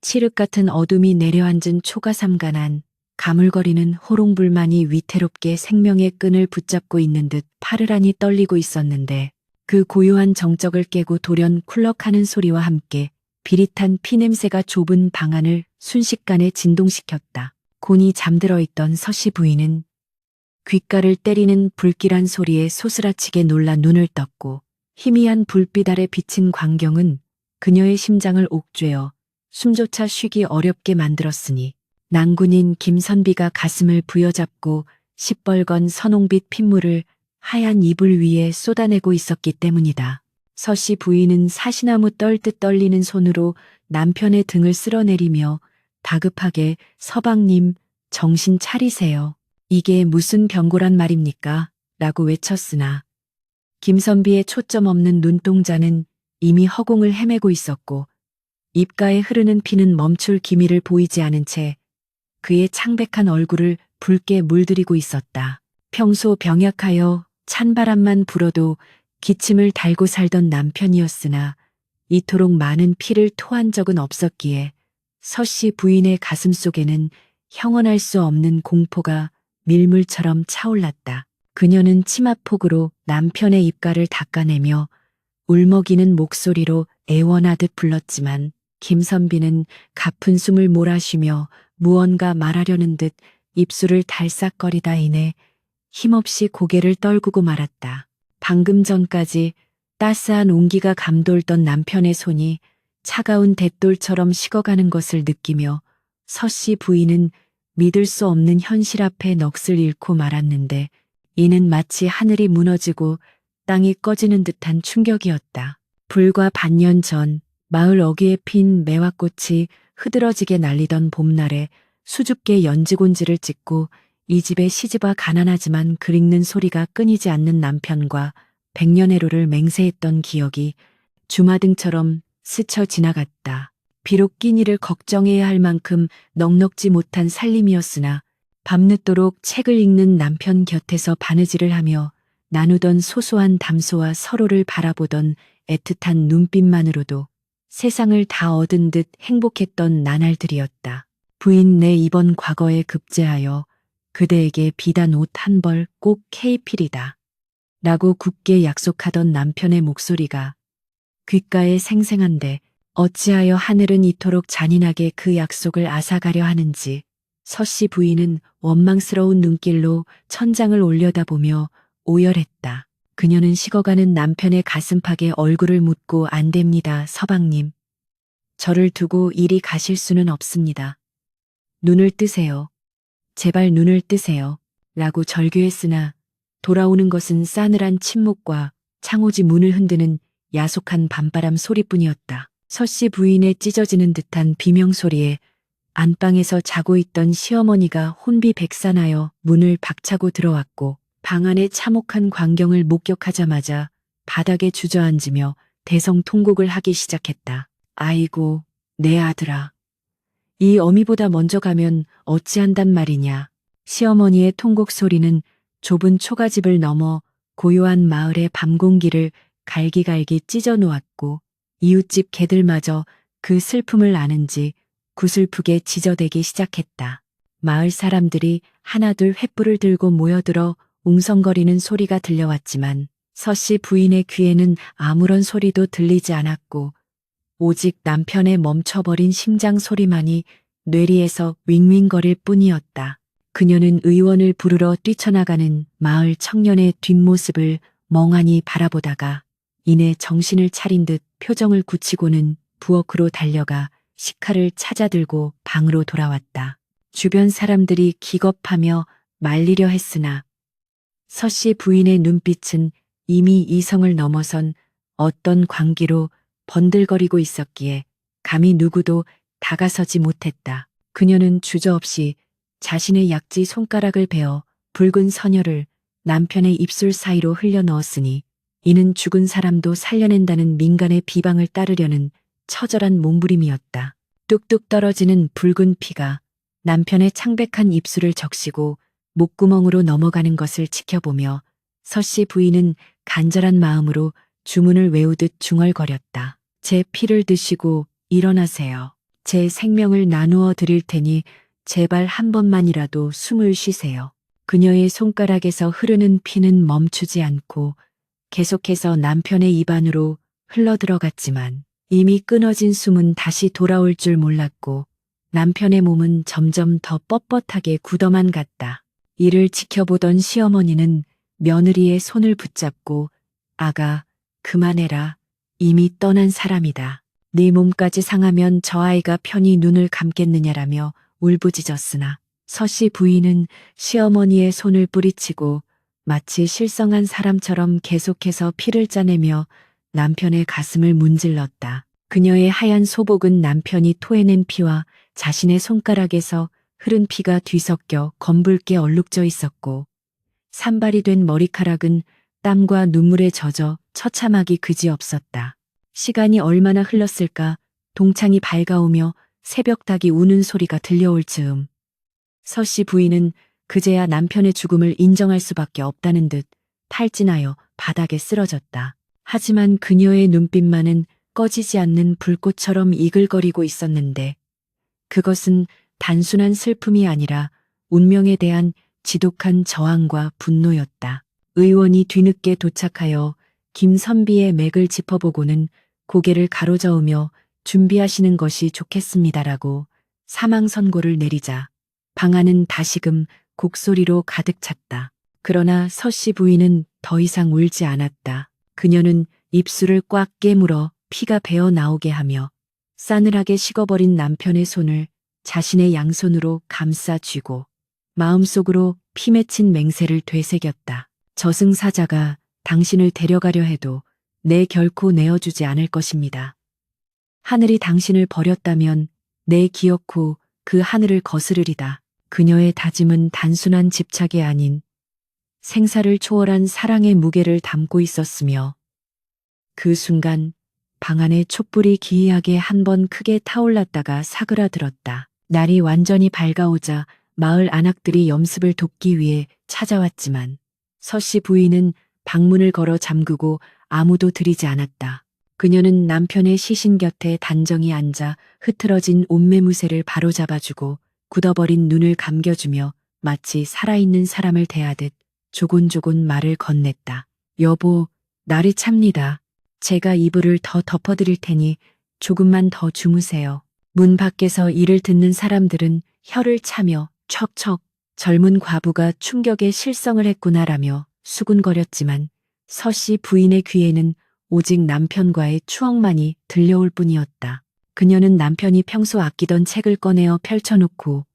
칠흑 같은 어둠이 내려앉은 초가삼간한 가물거리는 호롱불만이 위태롭게 생명의 끈을 붙잡고 있는 듯 파르르니 떨리고 있었는데 그 고요한 정적을 깨고 돌연 쿨럭하는 소리와 함께 비릿한 피냄새가 좁은 방 안을 순식간에 진동시켰다. 곤히 잠들어 있던 서씨 부인은 귓가를 때리는 불길한 소리에 소스라치게 놀라 눈을 떴고 희미한 불빛 아래 비친 광경은 그녀의 심장을 옥죄어 숨조차 쉬기 어렵게 만들었으니 난군인 김선비가 가슴을 부여잡고 시뻘건 선홍빛 핏물을 하얀 이불 위에 쏟아내고 있었기 때문이다. 서씨 부인은 사시나무 떨듯 떨리는 손으로 남편의 등을 쓸어내리며 다급하게 서방님 정신 차리세요. 이게 무슨 병고란 말입니까? 라고 외쳤으나 김선비의 초점 없는 눈동자는 이미 허공을 헤매고 있었고 입가에 흐르는 피는 멈출 기미를 보이지 않은 채 그의 창백한 얼굴을 붉게 물들이고 있었다. 평소 병약하여 찬바람만 불어도 기침을 달고 살던 남편이었으나 이토록 많은 피를 토한 적은 없었기에 서씨 부인의 가슴 속에는 형언할 수 없는 공포가 밀물처럼 차올랐다. 그녀는 치마폭으로 남편의 입가를 닦아내며 울먹이는 목소리로 애원하듯 불렀지만 김선비는 가쁜 숨을 몰아쉬며 무언가 말하려는 듯 입술을 달싹거리다 이내 힘없이 고개를 떨구고 말았다. 방금 전까지 따스한 온기가 감돌던 남편의 손이 차가운 돛돌처럼 식어가는 것을 느끼며 서씨 부인은 믿을 수 없는 현실 앞에 넋을 잃고 말았는데 이는 마치 하늘이 무너지고 땅이 꺼지는 듯한 충격이었다. 불과 반년 전 마을 어귀에 핀 매화꽃이 흐드러지게 날리던 봄날에 수줍게 연지곤지를 찍고 이 집에 시집와 가난하지만 글 읽는 소리가 끊이지 않는 남편과 백년해로를 맹세했던 기억이 주마등처럼 스쳐 지나갔다. 비록 끼니를 걱정해야 할 만큼 넉넉지 못한 살림이었으나 밤늦도록 책을 읽는 남편 곁에서 바느질을 하며 나누던 소소한 담소와 서로를 바라보던 애틋한 눈빛만으로도 세상을 다 얻은 듯 행복했던 나날들이었다. 부인 내 이번 과거에 급제하여 그대에게 비단 옷 한 벌 꼭 케이필이다. 라고 굳게 약속하던 남편의 목소리가 귓가에 생생한데 어찌하여 하늘은 이토록 잔인하게 그 약속을 앗아가려 하는지 서씨 부인은 원망스러운 눈길로 천장을 올려다보며 오열했다. 그녀는 식어가는 남편의 가슴팍에 얼굴을 묻고 안 됩니다, 서방님. 저를 두고 이리 가실 수는 없습니다. 눈을 뜨세요. 제발 눈을 뜨세요. 라고 절규했으나 돌아오는 것은 싸늘한 침묵과 창호지 문을 흔드는 야속한 밤바람 소리뿐이었다. 서씨 부인의 찢어지는 듯한 비명소리에 안방에서 자고 있던 시어머니가 혼비백산하여 문을 박차고 들어왔고 방 안의 참혹한 광경을 목격하자마자 바닥에 주저앉으며 대성통곡을 하기 시작했다. 아이고, 내 아들아. 이 어미보다 먼저 가면 어찌한단 말이냐. 시어머니의 통곡 소리는 좁은 초가집을 넘어 고요한 마을의 밤공기를 갈기갈기 찢어 놓았고 이웃집 개들마저 그 슬픔을 아는지 구슬프게 지저대기 시작했다. 마을 사람들이 하나둘 횃불을 들고 모여들어 웅성거리는 소리가 들려왔지만 서씨 부인의 귀에는 아무런 소리도 들리지 않았고 오직 남편의 멈춰버린 심장 소리만이 뇌리에서 윙윙거릴 뿐이었다. 그녀는 의원을 부르러 뛰쳐나가는 마을 청년의 뒷모습을 멍하니 바라보다가 이내 정신을 차린 듯 표정을 굳히고는 부엌으로 달려가 식칼을 찾아들고 방으로 돌아왔다. 주변 사람들이 기겁하며 말리려 했으나 서씨 부인의 눈빛은 이미 이성을 넘어선 어떤 광기로 번들거리고 있었기에 감히 누구도 다가서지 못했다. 그녀는 주저없이 자신의 약지 손가락을 베어 붉은 선혈을 남편의 입술 사이로 흘려 넣었으니 이는 죽은 사람도 살려낸다는 민간의 비방을 따르려는 처절한 몸부림이었다. 뚝뚝 떨어지는 붉은 피가 남편의 창백한 입술을 적시고 목구멍으로 넘어가는 것을 지켜보며 서씨 부인은 간절한 마음으로 주문을 외우듯 중얼거렸다. 제 피를 드시고 일어나세요. 제 생명을 나누어 드릴 테니 제발 한 번만이라도 숨을 쉬세요. 그녀의 손가락에서 흐르는 피는 멈추지 않고 계속해서 남편의 입 안으로 흘러들어갔지만 이미 끊어진 숨은 다시 돌아올 줄 몰랐고 남편의 몸은 점점 더 뻣뻣하게 굳어만 갔다. 이를 지켜보던 시어머니는 며느리의 손을 붙잡고 아가, 그만해라. 이미 떠난 사람이다. 네 몸까지 상하면 저 아이가 편히 눈을 감겠느냐라며 울부짖었으나 서씨 부인은 시어머니의 손을 뿌리치고 마치 실성한 사람처럼 계속해서 피를 짜내며 남편의 가슴을 문질렀다. 그녀의 하얀 소복은 남편이 토해낸 피와 자신의 손가락에서 흐른 피가 뒤섞여 검붉게 얼룩져 있었고 산발이 된 머리카락은 땀과 눈물에 젖어 처참하기 그지없었다. 시간이 얼마나 흘렀을까 동창이 밝아오며 새벽닭이 우는 소리가 들려올 즈음 서씨 부인은 그제야 남편의 죽음을 인정할 수밖에 없다는 듯 탈진하여 바닥에 쓰러졌다. 하지만 그녀의 눈빛만은 꺼지지 않는 불꽃처럼 이글거리고 있었는데 그것은 단순한 슬픔이 아니라 운명에 대한 지독한 저항과 분노였다. 의원이 뒤늦게 도착하여 김선비의 맥을 짚어보고는 고개를 가로저으며 준비하시는 것이 좋겠습니다라고 사망 선고를 내리자 방 안은 다시금 곡소리로 가득 찼다. 그러나 서씨 부인은 더 이상 울지 않았다. 그녀는 입술을 꽉 깨물어 피가 배어 나오게 하며 싸늘하게 식어버린 남편의 손을 자신의 양손으로 감싸 쥐고 마음속으로 피 맺힌 맹세를 되새겼다. 저승사자가 당신을 데려가려 해도 내 결코 내어주지 않을 것입니다. 하늘이 당신을 버렸다면 내 기억 후 그 하늘을 거스르리다. 그녀의 다짐은 단순한 집착이 아닌 생사를 초월한 사랑의 무게를 담고 있었으며 그 순간 방 안에 촛불이 기이하게 한 번 크게 타올랐다가 사그라들었다. 날이 완전히 밝아오자 마을 안악들이 염습을 돕기 위해 찾아왔지만 서씨 부인은 방문을 걸어 잠그고 아무도 들이지 않았다. 그녀는 남편의 시신 곁에 단정히 앉아 흐트러진 옷매무새를 바로잡아주고 굳어버린 눈을 감겨주며 마치 살아있는 사람을 대하듯 조곤조곤 말을 건넸다. 여보, 날이 찹니다. 제가 이불을 더 덮어드릴 테니 조금만 더 주무세요. 문 밖에서 이를 듣는 사람들은 혀를 차며 척척 젊은 과부가 충격에 실성을 했구나라며 수군거렸지만 서씨 부인의 귀에는 오직 남편과의 추억만이 들려올 뿐이었다. 그녀는 남편이 평소 아끼던 책을 꺼내어 펼쳐놓고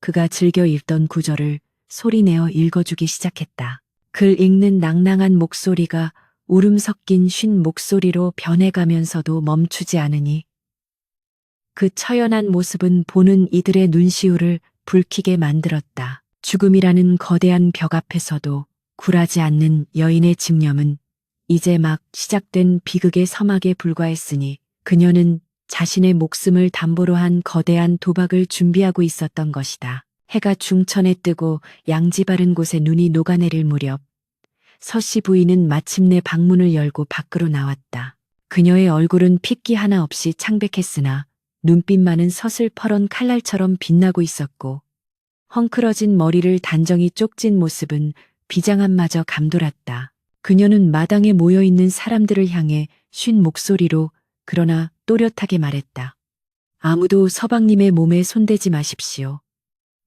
그가 즐겨 읽던 구절을 소리내어 읽어주기 시작했다. 글 읽는 낭낭한 목소리가 울음 섞인 쉰 목소리로 변해가면서도 멈추지 않으니 그 처연한 모습은 보는 이들의 눈시울을 붉히게 만들었다. 죽음이라는 거대한 벽 앞에서도 굴하지 않는 여인의 집념은 이제 막 시작된 비극의 서막에 불과했으니 그녀는 자신의 목숨을 담보로 한 거대한 도박을 준비하고 있었던 것이다. 해가 중천에 뜨고 양지 바른 곳에 눈이 녹아내릴 무렵 서씨 부인은 마침내 방문을 열고 밖으로 나왔다. 그녀의 얼굴은 핏기 하나 없이 창백했으나 눈빛만은 서슬퍼런 칼날처럼 빛나고 있었고 헝클어진 머리를 단정히 쪽진 모습은 비장함마저 감돌았다. 그녀는 마당에 모여있는 사람들을 향해 쉰 목소리로 그러나 또렷하게 말했다. 아무도 서방님의 몸에 손대지 마십시오.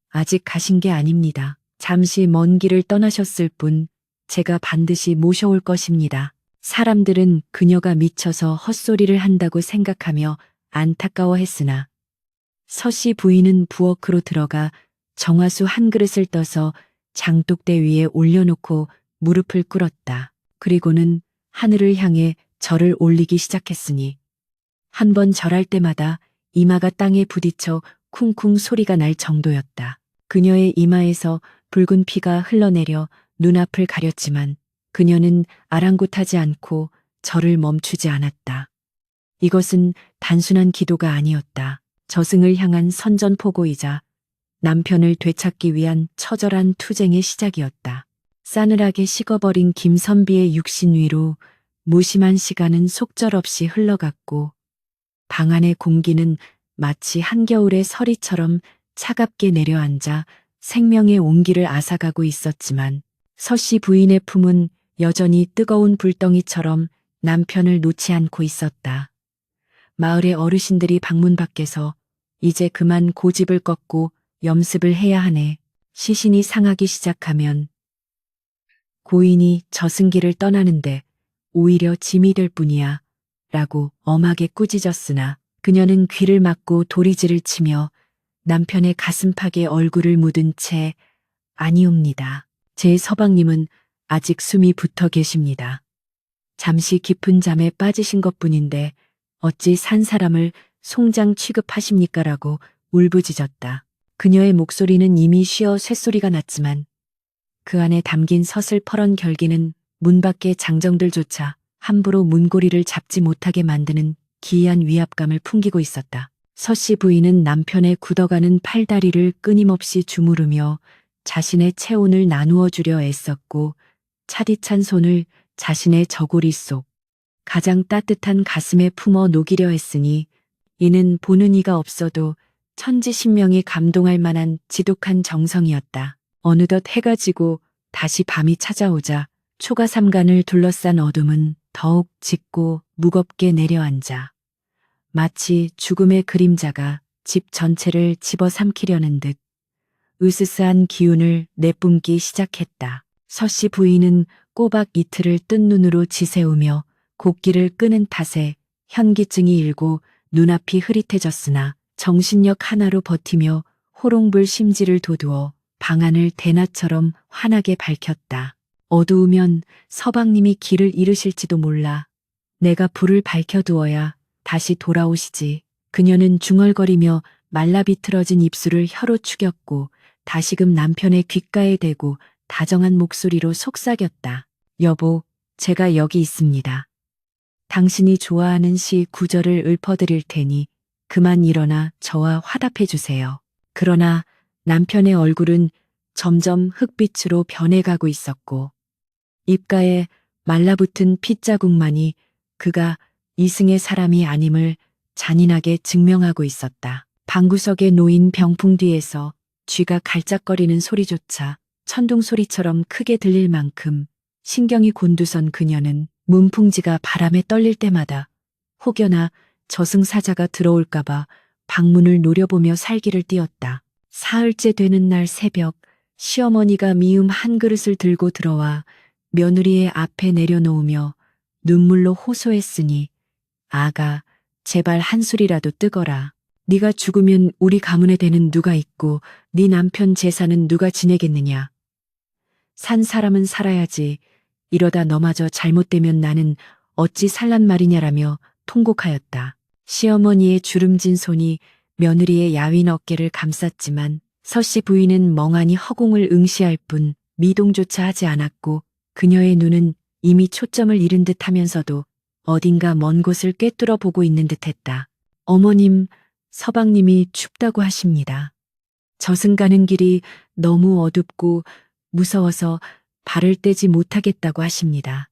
아직 가신 게 아닙니다. 잠시 먼 길을 떠나셨을 뿐 제가 반드시 모셔올 것입니다. 사람들은 그녀가 미쳐서 헛소리를 한다고 생각하며 안타까워했으나 서씨 부인은 부엌으로 들어가 정화수 한 그릇을 떠서 장독대 위에 올려놓고 무릎을 꿇었다. 그리고는 하늘을 향해 절을 올리기 시작했으니 한 번 절할 때마다 이마가 땅에 부딪혀 쿵쿵 소리가 날 정도였다. 그녀의 이마에서 붉은 피가 흘러내려 눈앞을 가렸지만 그녀는 아랑곳하지 않고 절을 멈추지 않았다. 이것은 단순한 기도가 아니었다. 저승을 향한 선전포고이자 남편을 되찾기 위한 처절한 투쟁의 시작이었다. 싸늘하게 식어버린 김선비의 육신 위로 무심한 시간은 속절없이 흘러갔고 방 안의 공기는 마치 한겨울의 서리처럼 차갑게 내려앉아 생명의 온기를 앗아가고 있었지만 서씨 부인의 품은 여전히 뜨거운 불덩이처럼 남편을 놓지 않고 있었다. 마을의 어르신들이 방문 밖에서 이제 그만 고집을 꺾고 염습을 해야 하네. 시신이 상하기 시작하면 고인이 저승길을 떠나는데 오히려 짐이 될 뿐이야 라고 엄하게 꾸짖었으나 그녀는 귀를 막고 도리지를 치며 남편의 가슴팍에 얼굴을 묻은 채 아니옵니다. 제 서방님은 아직 숨이 붙어 계십니다. 잠시 깊은 잠에 빠지신 것뿐인데 어찌 산 사람을 송장 취급하십니까라고 울부짖었다. 그녀의 목소리는 이미 쉬어 쇳소리가 났지만 그 안에 담긴 서슬퍼런 결기는 문 밖의 장정들조차 함부로 문고리를 잡지 못하게 만드는 기이한 위압감을 풍기고 있었다. 서씨 부인은 남편의 굳어가는 팔다리를 끊임없이 주무르며 자신의 체온을 나누어 주려 애썼고 차디찬 손을 자신의 저고리 속 가장 따뜻한 가슴에 품어 녹이려 했으니 이는 보는 이가 없어도 천지신명이 감동할 만한 지독한 정성이었다. 어느덧 해가 지고 다시 밤이 찾아오자 초가삼간을 둘러싼 어둠은 더욱 짙고 무겁게 내려앉아 마치 죽음의 그림자가 집 전체를 집어삼키려는 듯 으스스한 기운을 내뿜기 시작했다. 서씨 부인은 꼬박 이틀을 뜬 눈으로 지새우며 곡기를 끄는 탓에 현기증이 일고 눈앞이 흐릿해졌으나 정신력 하나로 버티며 호롱불 심지를 돋우어 방안을 대낮처럼 환하게 밝혔다. 어두우면 서방님이 길을 잃으실지도 몰라. 내가 불을 밝혀두어야 다시 돌아오시지. 그녀는 중얼거리며 말라비틀어진 입술을 혀로 축였고 다시금 남편의 귓가에 대고 다정한 목소리로 속삭였다. 여보, 제가 여기 있습니다. 당신이 좋아하는 시 구절을 읊어드릴 테니 그만 일어나 저와 화답해 주세요. 그러나 남편의 얼굴은 점점 흑빛으로 변해가고 있었고 입가에 말라붙은 핏자국만이 그가 이승의 사람이 아님을 잔인하게 증명하고 있었다. 방구석에 놓인 병풍 뒤에서 쥐가 갈짝거리는 소리조차 천둥 소리처럼 크게 들릴 만큼 신경이 곤두선 그녀는 문풍지가 바람에 떨릴 때마다 혹여나 저승사자가 들어올까봐 방문을 노려보며 살기를 띄었다. 사흘째 되는 날 새벽 시어머니가 미음 한 그릇을 들고 들어와 며느리의 앞에 내려놓으며 눈물로 호소했으니 아가, 제발 한 술이라도 뜨거라. 네가 죽으면 우리 가문에 대는 누가 있고 네 남편 재산은 누가 지내겠느냐. 산 사람은 살아야지. 이러다 너마저 잘못되면 나는 어찌 살란 말이냐라며 통곡하였다. 시어머니의 주름진 손이 며느리의 야윈 어깨를 감쌌지만 서씨 부인은 멍하니 허공을 응시할 뿐 미동조차 하지 않았고 그녀의 눈은 이미 초점을 잃은 듯 하면서도 어딘가 먼 곳을 꿰뚫어 보고 있는 듯 했다. 어머님, 서방님이 춥다고 하십니다. 저승 가는 길이 너무 어둡고 무서워서 발을 떼지 못하겠다고 하십니다.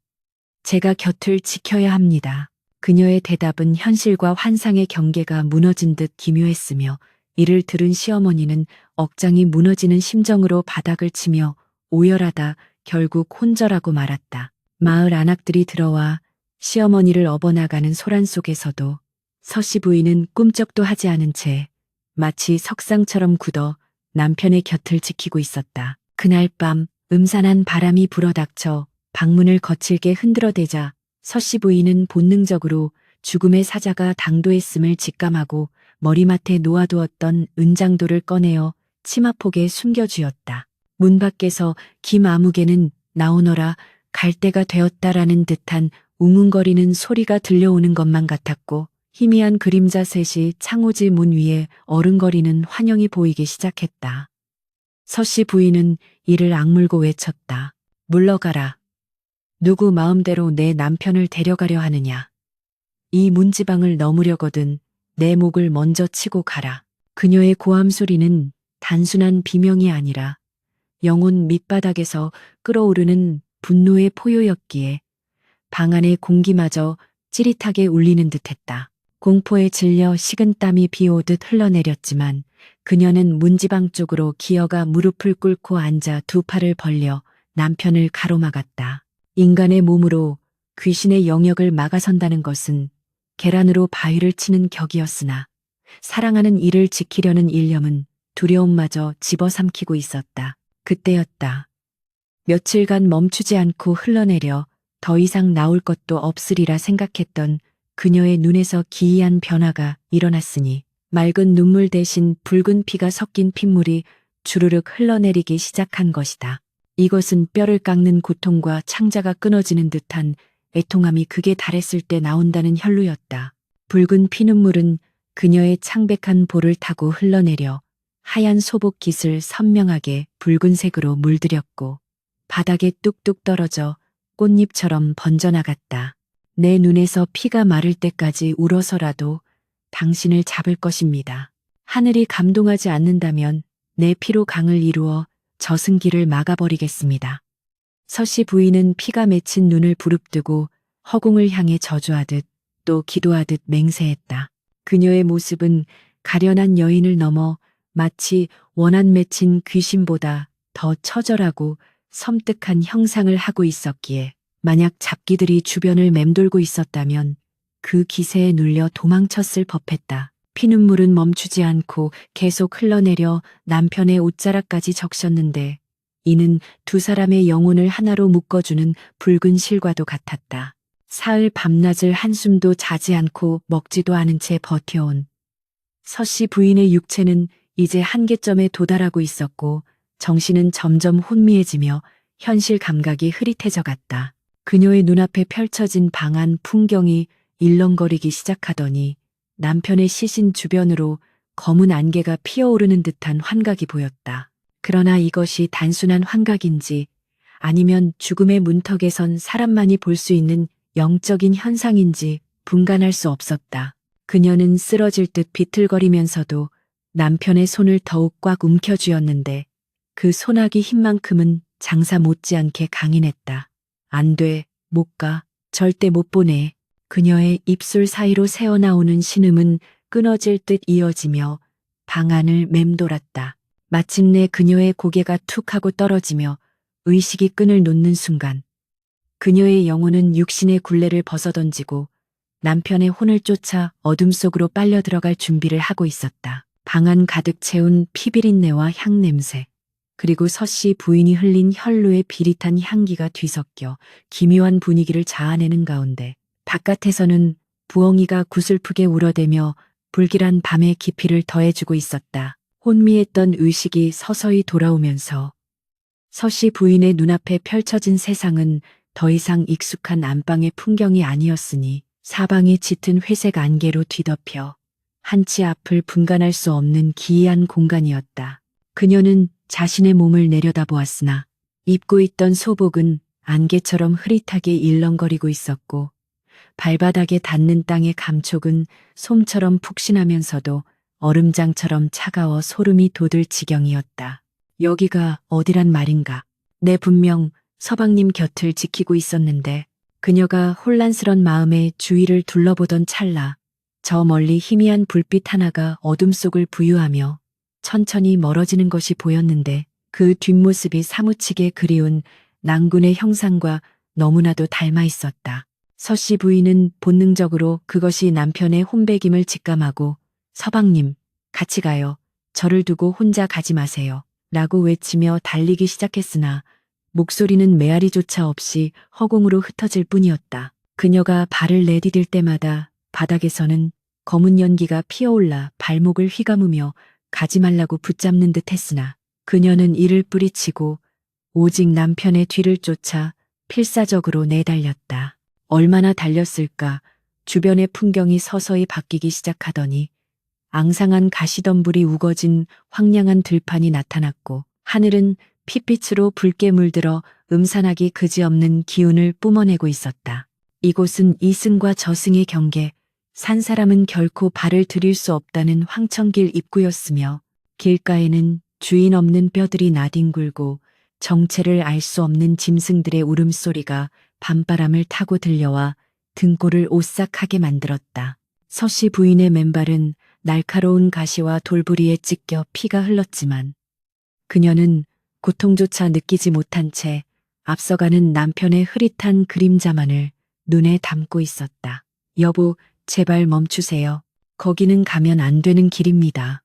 제가 곁을 지켜야 합니다. 그녀의 대답은 현실과 환상의 경계가 무너진 듯 기묘했으며 이를 들은 시어머니는 억장이 무너지는 심정으로 바닥을 치며 오열하다 결국 혼절하고 말았다. 마을 안악들이 들어와 시어머니를 업어나가는 소란 속에서도 서씨 부인은 꿈쩍도 하지 않은 채 마치 석상처럼 굳어 남편의 곁을 지키고 있었다. 그날 밤 음산한 바람이 불어닥쳐 방문을 거칠게 흔들어대자 서씨 부인은 본능적으로 죽음의 사자가 당도했음을 직감하고 머리맡에 놓아두었던 은장도를 꺼내어 치마폭에 숨겨주었다. 문 밖에서 김아무개는 나오너라 갈 때가 되었다라는 듯한 웅웅거리는 소리가 들려오는 것만 같았고 희미한 그림자 셋이 창호지 문 위에 어른거리는 환영이 보이기 시작했다. 서씨 부인은 이를 악물고 외쳤다. 물러가라. 누구 마음대로 내 남편을 데려가려 하느냐. 이 문지방을 넘으려거든 내 목을 먼저 치고 가라. 그녀의 고함 소리는 단순한 비명이 아니라 영혼 밑바닥에서 끓어오르는 분노의 포효였기에 방 안의 공기마저 찌릿하게 울리는 듯했다. 공포에 질려 식은땀이 비오듯 흘러내렸지만 그녀는 문지방 쪽으로 기어가 무릎을 꿇고 앉아 두 팔을 벌려 남편을 가로막았다. 인간의 몸으로 귀신의 영역을 막아선다는 것은 계란으로 바위를 치는 격이었으나 사랑하는 이를 지키려는 일념은 두려움마저 집어삼키고 있었다. 그때였다. 며칠간 멈추지 않고 흘러내려 더 이상 나올 것도 없으리라 생각했던 그녀의 눈에서 기이한 변화가 일어났으니 맑은 눈물 대신 붉은 피가 섞인 핏물이 주르륵 흘러내리기 시작한 것이다. 이것은 뼈를 깎는 고통과 창자가 끊어지는 듯한 애통함이 극에 달했을 때 나온다는 혈루였다. 붉은 피눈물은 그녀의 창백한 볼을 타고 흘러내려 하얀 소복 깃을 선명하게 붉은색으로 물들였고 바닥에 뚝뚝 떨어져 꽃잎처럼 번져나갔다. 내 눈에서 피가 마를 때까지 울어서라도 당신을 잡을 것입니다. 하늘이 감동하지 않는다면 내 피로 강을 이루어 저승길을 막아버리겠습니다. 서씨 부인은 피가 맺힌 눈을 부릅뜨고 허공을 향해 저주하듯 또 기도하듯 맹세했다. 그녀의 모습은 가련한 여인을 넘어 마치 원한 맺힌 귀신보다 더 처절하고 섬뜩한 형상을 하고 있었기에 만약 잡기들이 주변을 맴돌고 있었다면 그 기세에 눌려 도망쳤을 법했다. 피눈물은 멈추지 않고 계속 흘러내려 남편의 옷자락까지 적셨는데 이는 두 사람의 영혼을 하나로 묶어주는 붉은 실과도 같았다. 사흘 밤낮을 한숨도 자지 않고 먹지도 않은 채 버텨온 서씨 부인의 육체는 이제 한계점에 도달하고 있었고 정신은 점점 혼미해지며 현실 감각이 흐릿해져 갔다. 그녀의 눈앞에 펼쳐진 방한 풍경이 일렁거리기 시작하더니 남편의 시신 주변으로 검은 안개가 피어오르는 듯한 환각이 보였다. 그러나 이것이 단순한 환각인지 아니면 죽음의 문턱에선 사람만이 볼 수 있는 영적인 현상인지 분간할 수 없었다. 그녀는 쓰러질 듯 비틀거리면서도 남편의 손을 더욱 꽉 움켜쥐었는데 그 손아귀 힘만큼은 장사 못지않게 강인했다. 안 돼, 못 가, 절대 못 보내. 그녀의 입술 사이로 새어나오는 신음은 끊어질 듯 이어지며 방 안을 맴돌았다. 마침내 그녀의 고개가 툭 하고 떨어지며 의식이 끈을 놓는 순간 그녀의 영혼은 육신의 굴레를 벗어던지고 남편의 혼을 쫓아 어둠 속으로 빨려 들어갈 준비를 하고 있었다. 방 안 가득 채운 피비린내와 향냄새, 그리고 서씨 부인이 흘린 혈루의 비릿한 향기가 뒤섞여 기묘한 분위기를 자아내는 가운데 바깥에서는 부엉이가 구슬프게 울어대며 불길한 밤의 깊이를 더해주고 있었다. 혼미했던 의식이 서서히 돌아오면서 서씨 부인의 눈앞에 펼쳐진 세상은 더 이상 익숙한 안방의 풍경이 아니었으니 사방이 짙은 회색 안개로 뒤덮여 한치 앞을 분간할 수 없는 기이한 공간이었다. 그녀는 자신의 몸을 내려다보았으나 입고 있던 소복은 안개처럼 흐릿하게 일렁거리고 있었고 발바닥에 닿는 땅의 감촉은 솜처럼 푹신하면서도 얼음장처럼 차가워 소름이 돋을 지경이었다. 여기가 어디란 말인가? 내 분명 서방님 곁을 지키고 있었는데. 그녀가 혼란스런 마음에 주위를 둘러보던 찰나 저 멀리 희미한 불빛 하나가 어둠 속을 부유하며 천천히 멀어지는 것이 보였는데 그 뒷모습이 사무치게 그리운 낭군의 형상과 너무나도 닮아 있었다. 서씨 부인은 본능적으로 그것이 남편의 혼백임을 직감하고 서방님, 같이 가요. 저를 두고 혼자 가지 마세요. 라고 외치며 달리기 시작했으나 목소리는 메아리조차 없이 허공으로 흩어질 뿐이었다. 그녀가 발을 내디딜 때마다 바닥에서는 검은 연기가 피어올라 발목을 휘감으며 가지 말라고 붙잡는 듯 했으나 그녀는 이를 뿌리치고 오직 남편의 뒤를 쫓아 필사적으로 내달렸다. 얼마나 달렸을까? 주변의 풍경이 서서히 바뀌기 시작하더니 앙상한 가시덤불이 우거진 황량한 들판이 나타났고 하늘은 핏빛으로 붉게 물들어 음산하기 그지없는 기운을 뿜어내고 있었다. 이곳은 이승과 저승의 경계, 산 사람은 결코 발을 들일 수 없다는 황천길 입구였으며 길가에는 주인 없는 뼈들이 나뒹굴고 정체를 알 수 없는 짐승들의 울음소리가 밤바람을 타고 들려와 등골을 오싹하게 만들었다. 서씨 부인의 맨발은 날카로운 가시와 돌부리에 찢겨 피가 흘렀지만 그녀는 고통조차 느끼지 못한 채 앞서가는 남편의 흐릿한 그림자만을 눈에 담고 있었다. 여보, 제발 멈추세요. 거기는 가면 안 되는 길입니다.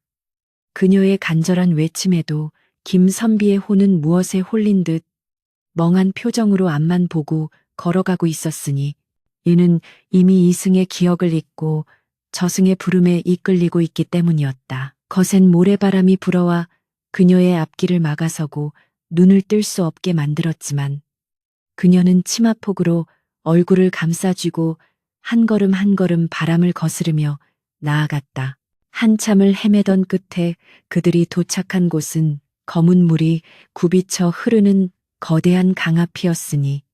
그녀의 간절한 외침에도 김선비의 혼은 무엇에 홀린 듯 멍한 표정으로 앞만 보고 걸어가고 있었으니 이는 이미 이승의 기억을 잊고 저승의 부름에 이끌리고 있기 때문이었다. 거센 모래바람이 불어와 그녀의 앞길을 막아서고 눈을 뜰 수 없게 만들었지만 그녀는 치마폭으로 얼굴을 감싸쥐고 한 걸음 한 걸음 바람을 거스르며 나아갔다. 한참을 헤매던 끝에 그들이 도착한 곳은 검은 물이 굽이쳐 흐르는 거대한 강 앞이었으니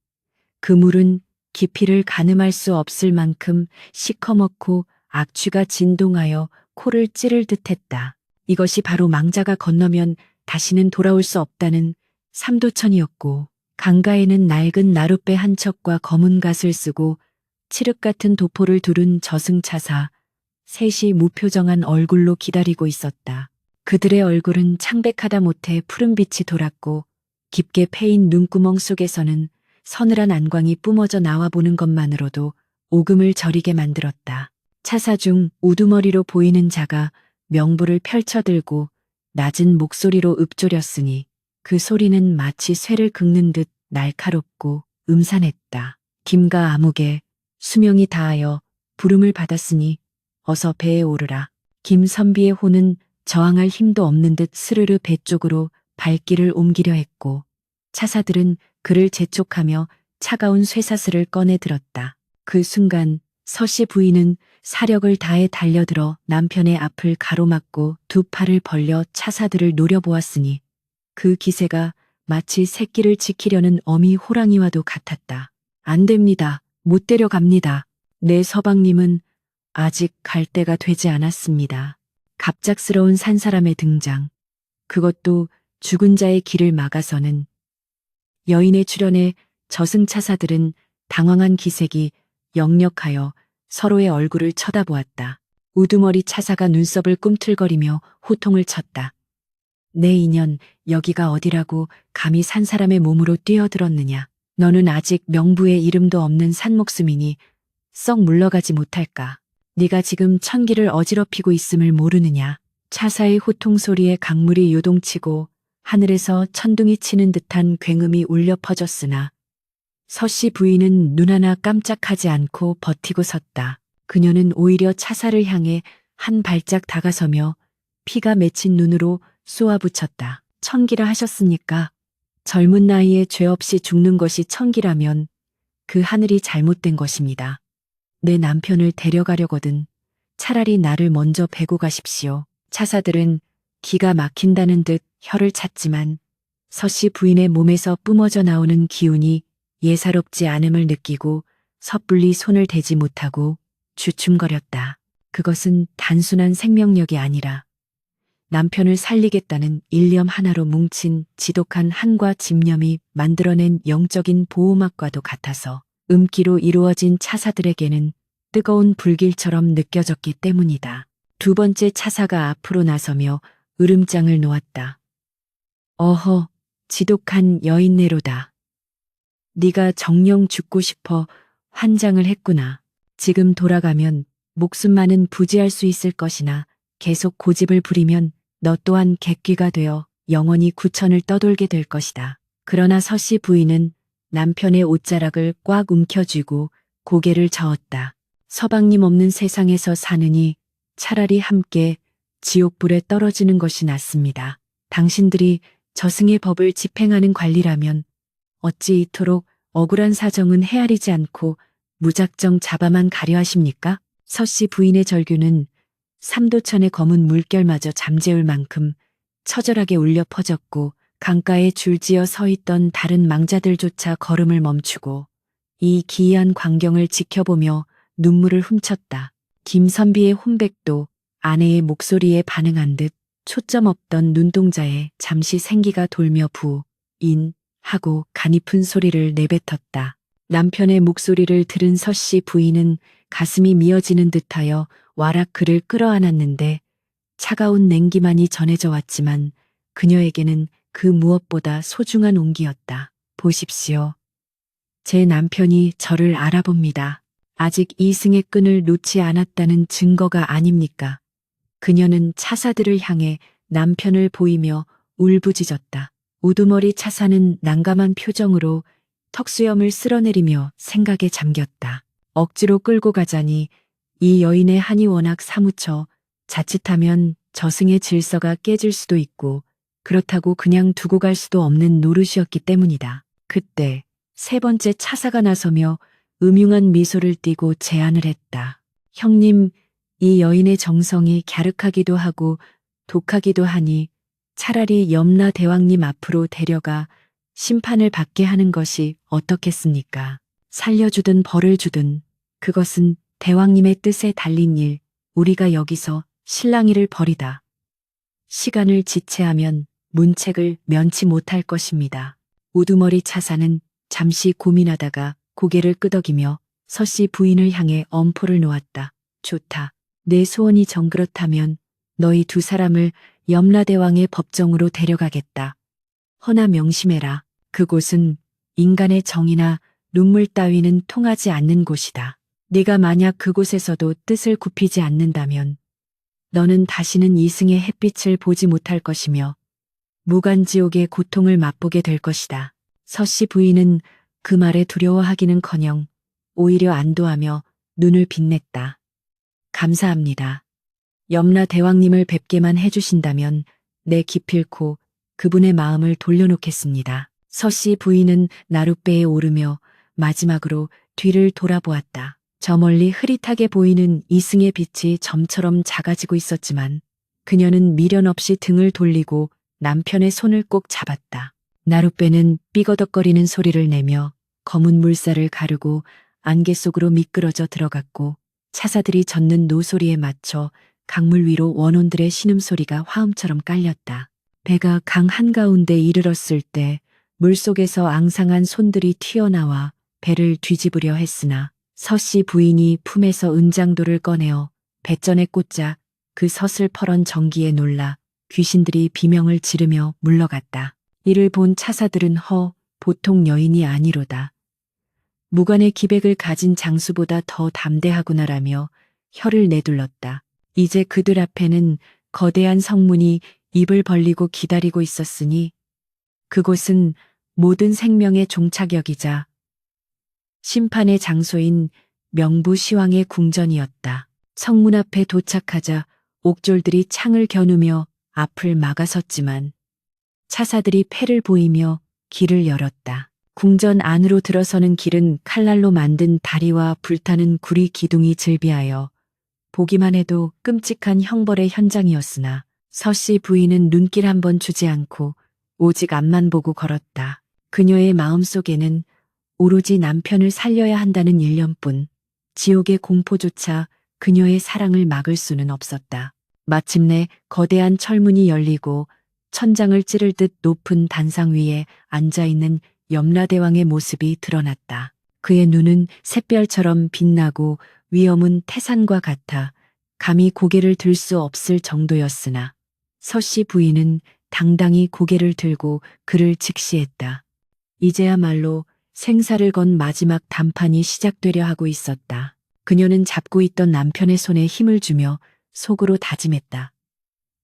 그 물은 깊이를 가늠할 수 없을 만큼 시커멓고 악취가 진동하여 코를 찌를 듯했다. 이것이 바로 망자가 건너면 다시는 돌아올 수 없다는 삼도천이었고 강가에는 낡은 나룻배 한 척과 검은 갓을 쓰고 칠흑 같은 도포를 두른 저승차사 셋이 무표정한 얼굴로 기다리고 있었다. 그들의 얼굴은 창백하다 못해 푸른빛이 돌았고 깊게 패인 눈구멍 속에서는 서늘한 안광이 뿜어져 나와보는 것만으로도 오금을 저리게 만들었다. 차사 중 우두머리로 보이는 자가 명부를 펼쳐들고 낮은 목소리로 읊조렸으니 그 소리는 마치 쇠를 긁는 듯 날카롭고 음산했다. 김과 아무개, 수명이 다하여 부름을 받았으니 어서 배에 오르라. 김선비의 호는 저항할 힘도 없는 듯 스르르 배 쪽으로 발길을 옮기려 했고 차사들은 그를 재촉하며 차가운 쇠사슬을 꺼내 들었다. 그 순간 서씨 부인은 사력을 다해 달려들어 남편의 앞을 가로막고 두 팔을 벌려 차사들을 노려보았으니 그 기세가 마치 새끼를 지키려는 어미 호랑이와도 같았다. 안 됩니다. 못 데려갑니다. 내 서방님은 아직 갈 때가 되지 않았습니다. 갑작스러운 산사람의 등장. 그것도 죽은 자의 길을 막아서는 여인의 출현에 저승차사들은 당황한 기색이 역력하여 서로의 얼굴을 쳐다보았다. 우두머리 차사가 눈썹을 꿈틀거리며 호통을 쳤다. 내 인연, 여기가 어디라고 감히 산사람의 몸으로 뛰어들었느냐. 너는 아직 명부의 이름도 없는 산목숨이니 썩 물러가지 못할까. 네가 지금 천기를 어지럽히고 있음을 모르느냐. 차사의 호통 소리에 강물이 요동치고 하늘에서 천둥이 치는 듯한 굉음이 울려 퍼졌으나 서씨 부인은 눈 하나 깜짝하지 않고 버티고 섰다. 그녀는 오히려 차사를 향해 한 발짝 다가서며 피가 맺힌 눈으로 쏘아붙였다. 천기라 하셨습니까? 젊은 나이에 죄 없이 죽는 것이 천기라면 그 하늘이 잘못된 것입니다. 내 남편을 데려가려거든 차라리 나를 먼저 베고 가십시오. 차사들은 기가 막힌다는 듯 혀를 찼지만 서씨 부인의 몸에서 뿜어져 나오는 기운이 예사롭지 않음을 느끼고 섣불리 손을 대지 못하고 주춤거렸다. 그것은 단순한 생명력이 아니라 남편을 살리겠다는 일념 하나로 뭉친 지독한 한과 집념이 만들어낸 영적인 보호막과도 같아서 음기로 이루어진 차사들에게는 뜨거운 불길처럼 느껴졌기 때문이다. 두 번째 차사가 앞으로 나서며 으름장을 놓았다. 어허, 지독한 여인네로다. 네가 정녕 죽고 싶어 환장을 했구나. 지금 돌아가면 목숨만은 부지할 수 있을 것이나 계속 고집을 부리면 너 또한 객귀가 되어 영원히 구천을 떠돌게 될 것이다. 그러나 서씨 부인은 남편의 옷자락을 꽉 움켜쥐고 고개를 저었다. 서방님 없는 세상에서 사느니 차라리 함께 지옥불에 떨어지는 것이 낫습니다. 당신들이 저승의 법을 집행하는 관리라면 어찌 이토록 억울한 사정은 헤아리지 않고 무작정 잡아만 가려 하십니까? 서씨 부인의 절규는 삼도천의 검은 물결마저 잠재울 만큼 처절하게 울려 퍼졌고 강가에 줄지어 서 있던 다른 망자들조차 걸음을 멈추고 이 기이한 광경을 지켜보며 눈물을 훔쳤다. 김선비의 혼백도 아내의 목소리에 반응한 듯 초점 없던 눈동자에 잠시 생기가 돌며 인 하고 가냘픈 소리를 내뱉었다. 남편의 목소리를 들은 서씨 부인은 가슴이 미어지는 듯하여 와락 그를 끌어안았는데 차가운 냉기만이 전해져 왔지만 그녀에게는 그 무엇보다 소중한 온기였다. 보십시오. 제 남편이 저를 알아봅니다. 아직 이승의 끈을 놓지 않았다는 증거가 아닙니까? 그녀는 차사들을 향해 남편을 보이며 울부짖었다. 우두머리 차사는 난감한 표정으로 턱수염을 쓸어내리며 생각에 잠겼다. 억지로 끌고 가자니 이 여인의 한이 워낙 사무쳐 자칫하면 저승의 질서가 깨질 수도 있고 그렇다고 그냥 두고 갈 수도 없는 노릇이었기 때문이다. 그때 세 번째 차사가 나서며 음흉한 미소를 띠고 제안을 했다. 형님, 이 여인의 정성이 갸륵하기도 하고 독하기도 하니 차라리 염라 대왕님 앞으로 데려가 심판을 받게 하는 것이 어떻겠습니까? 살려주든 벌을 주든 그것은 대왕님의 뜻에 달린 일, 우리가 여기서 실랑이를 벌이다. 시간을 지체하면 문책을 면치 못할 것입니다. 우두머리 차사는 잠시 고민하다가 고개를 끄덕이며 서씨 부인을 향해 엄포를 놓았다. 좋다. 내 소원이 정그렇다면 너희 두 사람을 염라대왕의 법정으로 데려가겠다. 허나 명심해라. 그곳은 인간의 정이나 눈물 따위는 통하지 않는 곳이다. 네가 만약 그곳에서도 뜻을 굽히지 않는다면 너는 다시는 이승의 햇빛을 보지 못할 것이며 무간지옥의 고통을 맛보게 될 것이다. 서씨 부인은 그 말에 두려워하기는커녕 오히려 안도하며 눈을 빛냈다. 감사합니다. 염라 대왕님을 뵙게만 해주신다면 내 기필코 그분의 마음을 돌려놓겠습니다. 서씨 부인은 나룻배에 오르며 마지막으로 뒤를 돌아보았다. 저 멀리 흐릿하게 보이는 이승의 빛이 점처럼 작아지고 있었지만 그녀는 미련 없이 등을 돌리고 남편의 손을 꼭 잡았다. 나룻배는 삐거덕거리는 소리를 내며 검은 물살을 가르고 안개 속으로 미끄러져 들어갔고 차사들이 젓는 노소리에 맞춰 강물 위로 원혼들의 신음소리가 화음처럼 깔렸다. 배가 강 한가운데 이르렀을 때 물속에서 앙상한 손들이 튀어나와 배를 뒤집으려 했으나 서씨 부인이 품에서 은장도를 꺼내어 배전에 꽂자 그 서슬퍼런 전기에 놀라 귀신들이 비명을 지르며 물러갔다. 이를 본 차사들은 보통 여인이 아니로다. 무관의 기백을 가진 장수보다 더 담대하구나라며 혀를 내둘렀다. 이제 그들 앞에는 거대한 성문이 입을 벌리고 기다리고 있었으니 그곳은 모든 생명의 종착역이자 심판의 장소인 명부시황의 궁전이었다. 성문 앞에 도착하자 옥졸들이 창을 겨누며 앞을 막아섰지만 차사들이 패를 보이며 길을 열었다. 궁전 안으로 들어서는 길은 칼날로 만든 다리와 불타는 구리 기둥이 즐비하여 보기만 해도 끔찍한 형벌의 현장이었으나 서씨 부인은 눈길 한번 주지 않고 오직 앞만 보고 걸었다. 그녀의 마음속에는 오로지 남편을 살려야 한다는 일념뿐 지옥의 공포조차 그녀의 사랑을 막을 수는 없었다. 마침내 거대한 철문이 열리고 천장을 찌를 듯 높은 단상 위에 앉아있는 염라대왕의 모습이 드러났다. 그의 눈은 샛별처럼 빛나고 위엄은 태산과 같아 감히 고개를 들 수 없을 정도였으나 서씨 부인은 당당히 고개를 들고 그를 직시했다. 이제야말로 생사를 건 마지막 단판이 시작되려 하고 있었다. 그녀는 잡고 있던 남편의 손에 힘을 주며 속으로 다짐했다.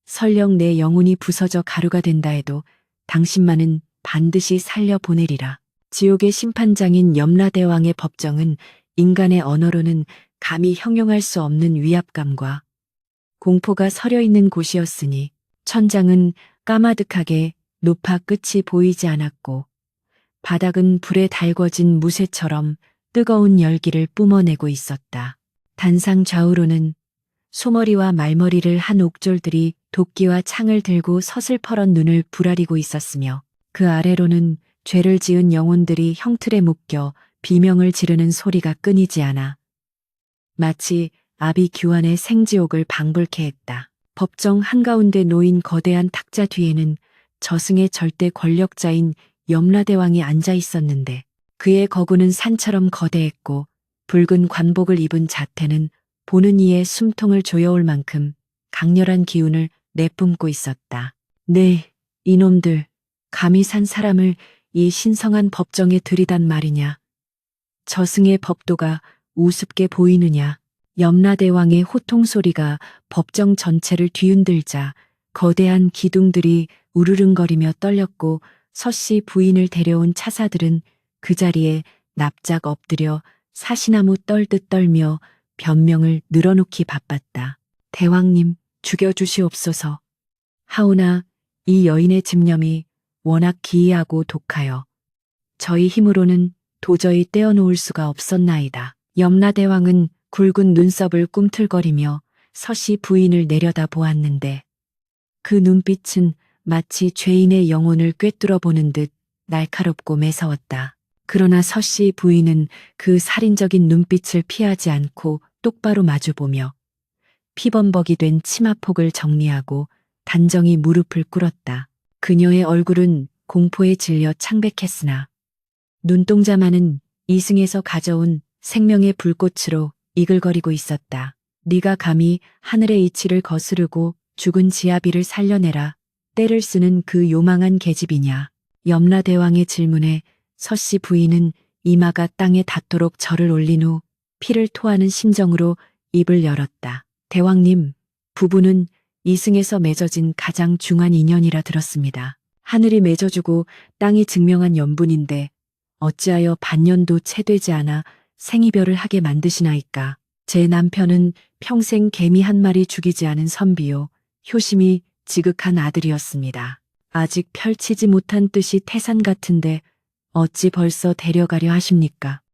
설령 내 영혼이 부서져 가루가 된다 해도 당신만은 반드시 살려보내리라. 지옥의 심판장인 염라대왕의 법정은 인간의 언어로는 감히 형용할 수 없는 위압감과 공포가 서려 있는 곳이었으니 천장은 까마득하게 높아 끝이 보이지 않았고 바닥은 불에 달궈진 무쇠처럼 뜨거운 열기를 뿜어내고 있었다. 단상 좌우로는 소머리와 말머리를 한 옥졸들이 도끼와 창을 들고 서슬퍼런 눈을 부라리고 있었으며 그 아래로는 죄를 지은 영혼들이 형틀에 묶여 비명을 지르는 소리가 끊이지 않아 마치 아비 규환의 생지옥을 방불케 했다. 법정 한가운데 놓인 거대한 탁자 뒤에는 저승의 절대 권력자인 염라대왕이 앉아 있었는데 그의 거구는 산처럼 거대했고 붉은 관복을 입은 자태는 보는 이의 숨통을 조여올 만큼 강렬한 기운을 내뿜고 있었다. 네, 이놈들, 감히 산 사람을 이 신성한 법정에 들이단 말이냐. 저승의 법도가 우습게 보이느냐. 염라대왕의 호통 소리가 법정 전체를 뒤흔들자 거대한 기둥들이 우르릉거리며 떨렸고 서씨 부인을 데려온 차사들은 그 자리에 납작 엎드려 사시나무 떨듯 떨며 변명을 늘어놓기 바빴다. 대왕님, 죽여주시옵소서. 하오나 이 여인의 집념이 워낙 기이하고 독하여 저희 힘으로는 도저히 떼어놓을 수가 없었나이다. 염라대왕은 굵은 눈썹을 꿈틀거리며 서씨 부인을 내려다 보았는데 그 눈빛은 마치 죄인의 영혼을 꿰뚫어 보는 듯 날카롭고 매서웠다. 그러나 서씨 부인은 그 살인적인 눈빛을 피하지 않고 똑바로 마주보며 피범벅이 된 치마폭을 정리하고 단정히 무릎을 꿇었다. 그녀의 얼굴은 공포에 질려 창백했으나 눈동자만은 이승에서 가져온 생명의 불꽃으로 이글거리고 있었다. 네가 감히 하늘의 이치를 거스르고 죽은 지아비를 살려내라. 때를 쓰는 그 요망한 계집이냐. 염라대왕의 질문에 서씨 부인은 이마가 땅에 닿도록 절을 올린 후 피를 토하는 심정으로 입을 열었다. 대왕님, 부부는 이승에서 맺어진 가장 중한 인연이라 들었습니다. 하늘이 맺어주고 땅이 증명한 연분인데 어찌하여 반년도 채 되지 않아 생이별을 하게 만드시나이까. 제 남편은 평생 개미 한 마리 죽이지 않은 선비요. 효심이 지극한 아들이었습니다. 아직 펼치지 못한 뜻이 태산 같은데 어찌 벌써 데려가려 하십니까?